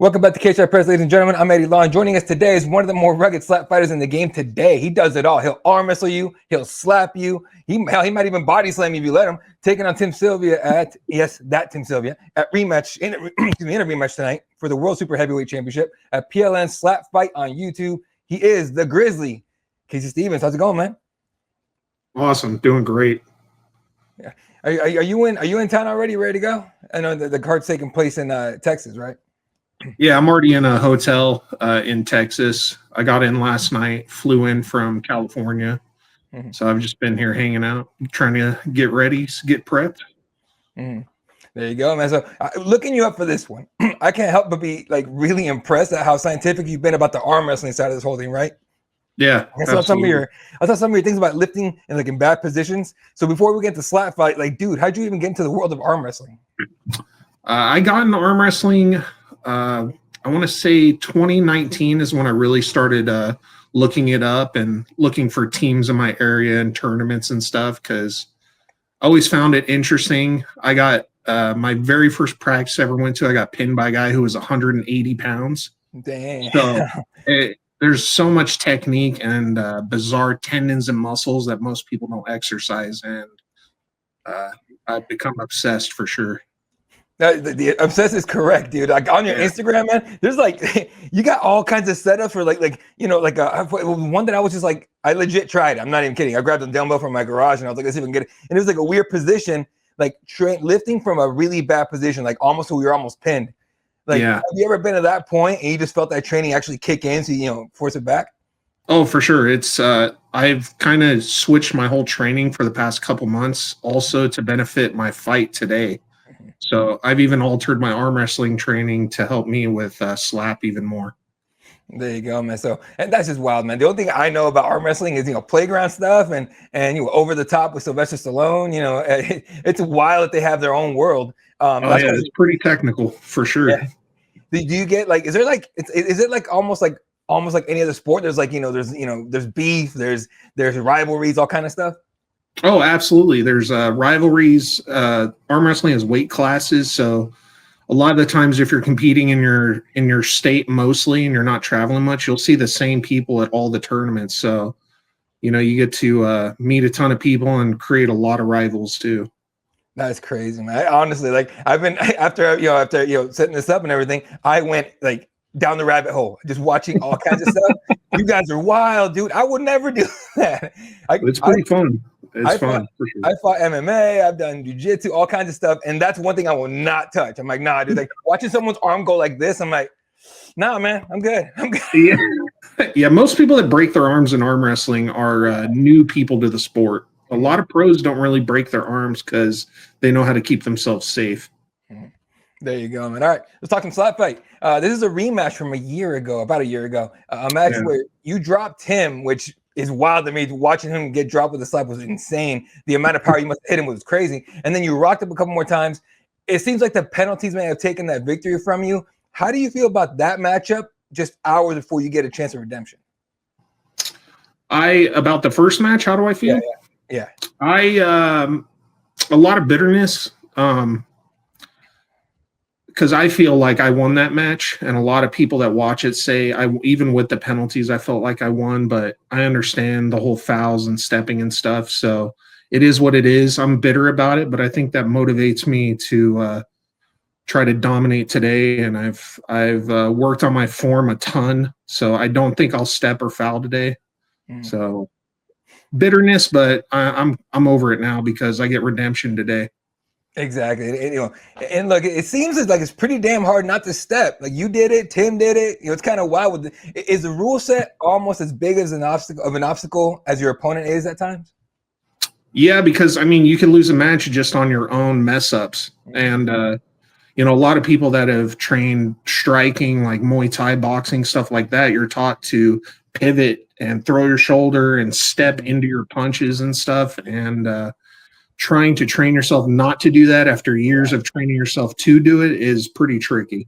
Welcome back to KSI Press, ladies and gentlemen. I'm Eddie Long. Joining us today is one of the more rugged slap fighters in the game today. He does it all. He'll arm wrestle you. He'll slap you. He might even body slam you if you let him. Taking on Tim Sylvia at, yes, that Tim Sylvia, at rematch, in a rematch tonight for the World Super Heavyweight Championship at PLN SlapFight on YouTube. He is the Grizzly. Casey Stevens, how's it going, man? Awesome. Doing great. Yeah. Are you in town already, ready to go? I know the card's taking place in Texas, right? Yeah, I'm already in a hotel in Texas. I got in last night, flew in from California. Mm-hmm. So I've just been here hanging out, trying to get ready, get prepped. Mm-hmm. There you go, man. So looking you up for this one, I can't help but be like really impressed at how scientific you've been about the arm wrestling side of this whole thing, right? Yeah, I saw some of your things about lifting and like in bad positions. So before we get to slap fight, like, dude, how'd you even get into the world of arm wrestling? I got into arm wrestling. I want to say 2019 is when I really started looking it up and looking for teams in my area and tournaments and stuff because I always found it interesting. I got my very first practice I ever went to, I got pinned by a guy who was 180 pounds. Dang. So there's so much technique and bizarre tendons and muscles that most people don't exercise, and I've become obsessed for sure. The obsessed is correct, dude. Like on your Instagram, man, there's like you got all kinds of setups for like one that I was just like, I legit tried. I'm not even kidding. I grabbed a dumbbell from my garage and I was like, let's see if I can get it. And it was like a weird position, like lifting from a really bad position, like almost so we were almost pinned. Like, have you ever been to that point and you just felt that training actually kick in, so force it back? Oh, for sure. It's I've kind of switched my whole training for the past couple months, also to benefit my fight today. So I've even altered my arm wrestling training to help me with slap even more. There you go, man. So, and that's just wild, man. The only thing I know about arm wrestling is, playground stuff and over the top with Sylvester Stallone. It's wild that they have their own world. It's pretty technical for sure. Yeah. Do you get like, is it like almost like any other sport? There's like, there's beef, there's rivalries, all kind of stuff. Oh, absolutely. There's rivalries. Arm wrestling has weight classes, so a lot of the times if you're competing in your state mostly and you're not traveling much, you'll see the same people at all the tournaments. So, you get to meet a ton of people and create a lot of rivals too. That's crazy, man. I honestly, like, I've been after setting this up and everything, I went like down the rabbit hole, just watching all kinds of stuff. You guys are wild, dude. I would never do that. It's pretty fun. It's fun. For sure. I fought MMA. I've done jiu-jitsu, all kinds of stuff. And that's one thing I will not touch. I'm like, nah, dude. Like watching someone's arm go like this, I'm like, nah, man, I'm good. Yeah, most people that break their arms in arm wrestling are new people to the sport. A lot of pros don't really break their arms because they know how to keep themselves safe. There you go, man. All right, let's talk some slap fight. This is a rematch from about a year ago. A match where you dropped him, which is wild to me. Watching him get dropped with a slap was insane. The amount of power you must have hit him was crazy. And then you rocked him a couple more times. It seems like the penalties may have taken that victory from you. How do you feel about that matchup just hours before you get a chance of redemption? About the first match, how do I feel? Yeah. A lot of bitterness. Because I feel like I won that match, and a lot of people that watch it say, even with the penalties, I felt like I won, but I understand the whole fouls and stepping and stuff, so it is what it is. I'm bitter about it, but I think that motivates me to try to dominate today, and I've worked on my form a ton, so I don't think I'll step or foul today. So bitterness, but I'm over it now because I get redemption today. Exactly. And look, it seems like it's pretty damn hard not to step. Like you did it, Tim did it. It's kind of wild. Is the rule set almost as big as an obstacle as your opponent is at times? Yeah, because you can lose a match just on your own mess ups. And a lot of people that have trained striking, like Muay Thai, boxing, stuff like that, you're taught to pivot and throw your shoulder and step into your punches and stuff. And trying to train yourself not to do that after years of training yourself to do it is pretty tricky.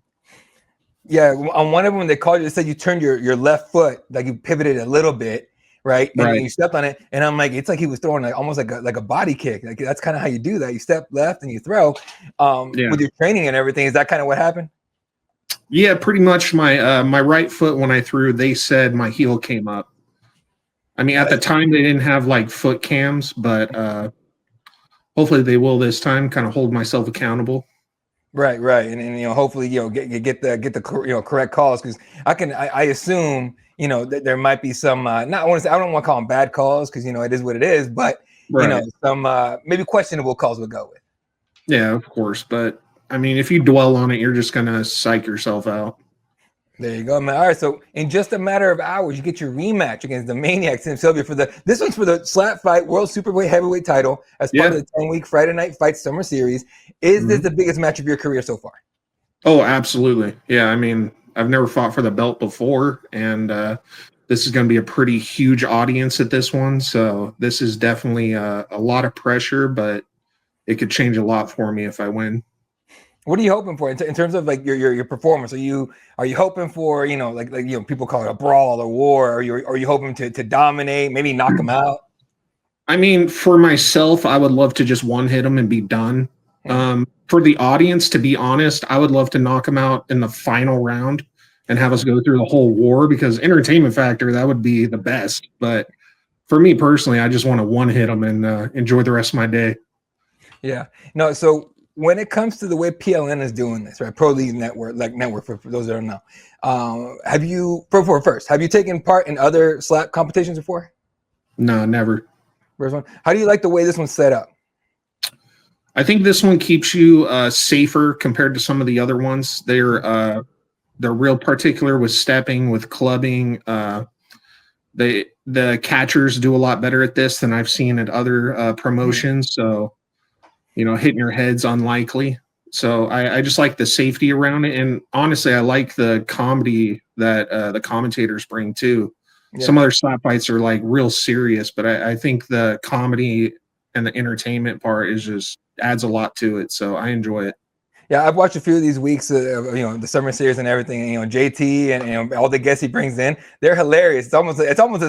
Yeah, on one of them, they called you, they said you turned your left foot, like you pivoted a little bit, right? And then you stepped on it. And I'm like, it's like he was throwing almost like a body kick. Like that's kind of how you do that. You step left and you throw. With your training and everything, is that kind of what happened? Yeah, pretty much my right foot when I threw, they said my heel came up. I mean, at the time they didn't have like foot cams, but hopefully they will this time. Kind of hold myself accountable. Right, right, and hopefully get the correct calls, because I assume that there might be some not I want to say I don't want to call them bad calls, because it is what it is, but Right. some maybe questionable calls we'll go with. Yeah, of course, but I mean, if you dwell on it, you're just gonna psych yourself out. There you go, man. All right, so in just a matter of hours, you get your rematch against the Maniac Tim Sylvia this one's for the SlapFight World Superweight Heavyweight title as part of the 10-week Friday Night Fight Summer Series. Is this the biggest match of your career so far? Oh, absolutely. Yeah, I mean, I've never fought for the belt before, and this is going to be a pretty huge audience at this one. So this is definitely a lot of pressure, but it could change a lot for me if I win. What are you hoping for in terms of like your performance? Are you hoping for like people call it a brawl or war? Are you hoping to dominate, maybe knock them out? I mean, for myself, I would love to just one hit them and be done. For the audience, to be honest, I would love to knock them out in the final round and have us go through the whole war, because entertainment factor, that would be the best. But for me personally, I just want to one hit them and enjoy the rest of my day. Yeah. No, so when it comes to the way PLN is doing this, right? Pro League Network, for those that don't know. Have you taken part in other slap competitions before? No, never. First one. How do you like the way this one's set up? I think this one keeps you safer compared to some of the other ones. They're real particular with stepping, with clubbing. The catchers do a lot better at this than I've seen at other promotions. So, hitting your head's unlikely. So I just like the safety around it. And honestly, I like the comedy that the commentators bring too. Yeah. Some other slap fights are like real serious, but I think the comedy and the entertainment part is just adds a lot to it. So I enjoy it. Yeah, I've watched a few of these weeks, the summer series and everything. JT and all the guests he brings in, they're hilarious. It's almost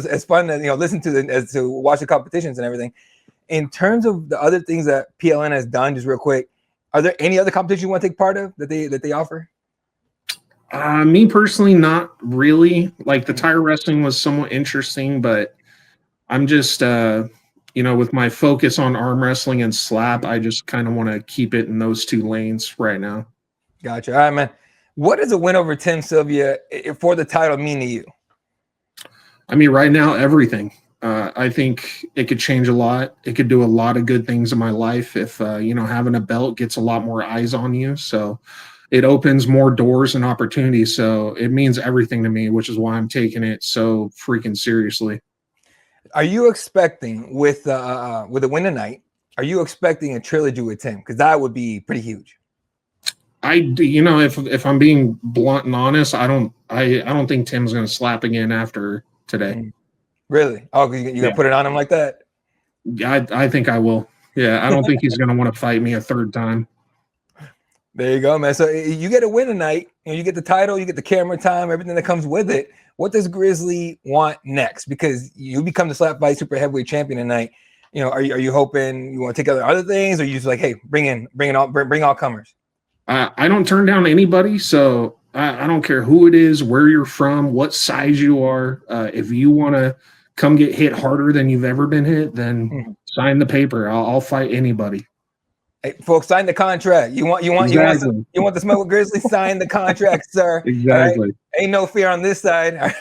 as fun to listen to as to watch the competitions and everything. In terms of the other things that PLN has done, just real quick, are there any other competitions you want to take part of that they offer? Me personally, not really. Like the tire wrestling was somewhat interesting, but I'm just with my focus on arm wrestling and slap, I just kind of want to keep it in those two lanes right now. Gotcha. All right, man. What does a win over Tim Sylvia for the title mean to you? I mean, right now, everything. I think it could change a lot. It could do a lot of good things in my life if, having a belt gets a lot more eyes on you. So it opens more doors and opportunities. So it means everything to me, which is why I'm taking it so freaking seriously. Are you expecting with a win tonight? Are you expecting a trilogy with Tim? Because that would be pretty huge. If I'm being blunt and honest, I don't think Tim's going to slap again after today. Really? Oh, you're going to put it on him like that? I think I will. Yeah, I don't think he's going to want to fight me a third time. There you go, man. So you get a win tonight, you get the title, you get the camera time, everything that comes with it. What does Grizzly want next? Because you become the SlapFight Super Heavyweight Champion tonight. Are you hoping you want to take other things, or you just like, hey, bring all comers? I don't turn down anybody, so I don't care who it is, where you're from, what size you are. If you want to come get hit harder than you've ever been hit, then sign the paper. I'll fight anybody. Hey, folks, sign the contract. You want the smoke with Grizzly? Sign the contract, sir. Exactly. Right? Ain't no fear on this side.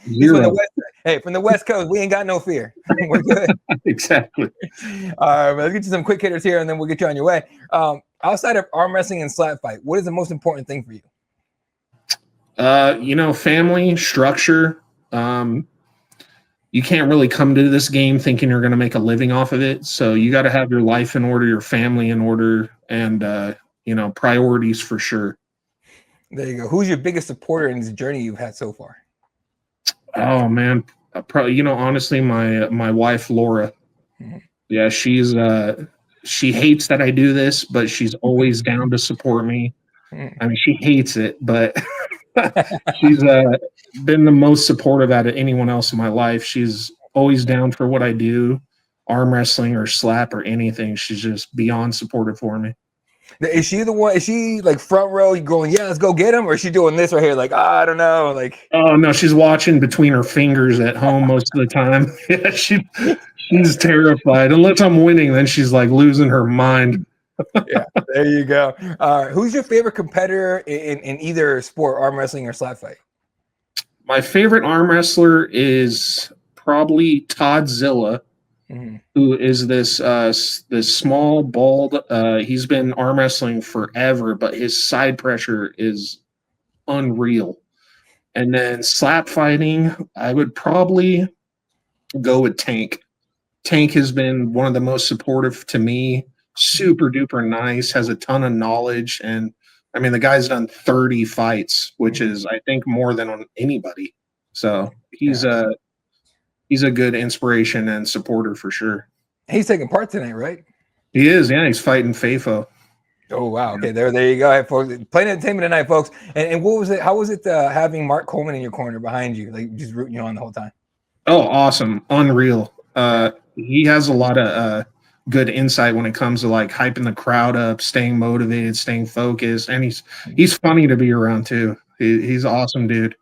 Zero. From the West Coast, we ain't got no fear. We're good. Exactly. All right, let's get you some quick hitters here, and then we'll get you on your way. Outside of arm wrestling and slap fight, what is the most important thing for you? Family, structure. You can't really come to this game thinking you're going to make a living off of it. So you got to have your life in order, your family in order, and, priorities for sure. There you go. Who's your biggest supporter in this journey you've had so far? Oh, man. Probably, honestly, my wife, Laura. Mm-hmm. Yeah, she hates that I do this, but she's always down to support me. Mm-hmm. I mean, she hates it, but she's been the most supportive out of anyone else in my life. She's always down for what I do, arm wrestling or slap or anything. She's just beyond supportive for me. Is she the one? Is she like front row? You going, yeah, let's go get him, or is she doing this right here? Like, I don't know. Like, Oh no, she's watching between her fingers at home most of the time. Yeah, she's terrified. Unless I'm winning, then she's like losing her mind. yeah, there you go. Who's your favorite competitor in either sport, arm wrestling or slap fight? My favorite arm wrestler is probably Todd Zilla, who is this small, bald. He's been arm wrestling forever, but his side pressure is unreal. And then slap fighting, I would probably go with Tank. Tank has been one of the most supportive to me. Super duper nice, has a ton of knowledge, and I mean the guy's done 30 fights, which is I think more than on anybody. So he's a good inspiration and supporter for sure. He's taking part tonight, right? He is, yeah. He's fighting Fafo. Oh wow! Okay, there you go, hey, folks. Plain entertainment tonight, folks. And what was it? How was it having Mark Coleman in your corner behind you, like just rooting you on the whole time? Oh, awesome, unreal. He has a lot of good insight when it comes to like hyping the crowd up, staying motivated, staying focused, and he's funny to be around too. He's awesome, dude.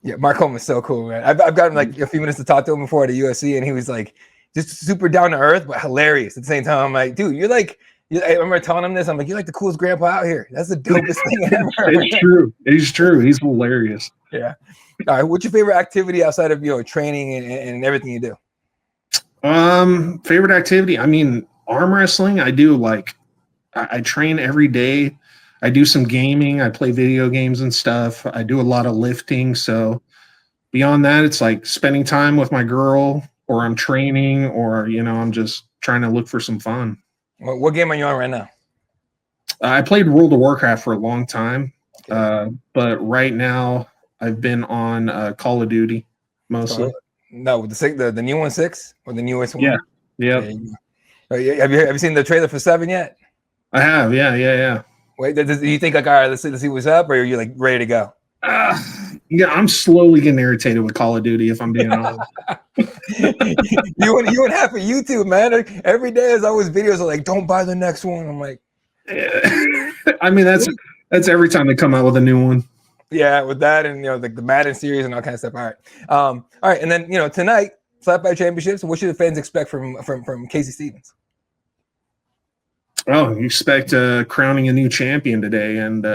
Yeah, Mark Coleman's so cool, man. I've gotten like a few minutes to talk to him before at the UFC, and he was like just super down to earth, but hilarious at the same time. I'm like, dude, you're like. I remember telling him this. I'm like, you're like the coolest grandpa out here. That's the dopest thing ever. It's true. He's true. He's hilarious. Yeah. All right. What's your favorite activity outside of training and everything you do? Favorite activity? I mean, arm wrestling. I do like. I train every day. I do some gaming. I play video games and stuff. I do a lot of lifting. So beyond that, it's like spending time with my girl, or I'm training, or I'm just trying to look for some fun. What game are you on right now? I played World of Warcraft for a long time, but right now I've been on Call of Duty mostly. No, the new one 6 or the newest one? Yeah. Have you seen the trailer for 7 yet? I have. Yeah. Wait, do you think like, all right, let's see what's up, or are you like ready to go? Yeah, I'm slowly getting irritated with Call of Duty, if I'm being honest. you and half of YouTube, man. Every day there's always videos of like, don't buy the next one. I'm like, I mean, that's every time they come out with a new one. Yeah, with that and the Madden series and all kind of stuff. All right, and then tonight, SlapFight Championships. What should the fans expect from Casey Stevens? Oh, you expect crowning a new champion today, and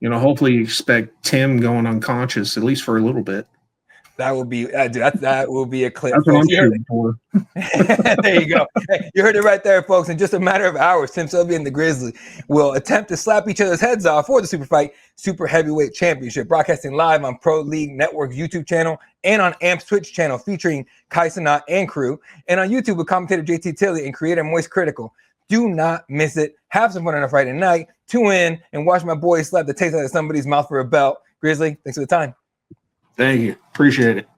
hopefully you expect Tim going unconscious at least for a little bit. That will be that will be a clip. That's what I'm shooting for. There you go. Hey, you heard it right there, folks. In just a matter of hours, Tim Sylvia and the Grizzly will attempt to slap each other's heads off for the Super Fight Super Heavyweight Championship, broadcasting live on Pro League Network's YouTube channel and on AMP's Twitch channel, featuring Kai Cenat and crew, and on YouTube with commentator JT Tilley and creator Moist Critical. Do not miss it. Have some fun on a Friday night. Tune in and watch my boys slap the taste out of somebody's mouth for a belt. Grizzly, thanks for the time. Thank you. Appreciate it.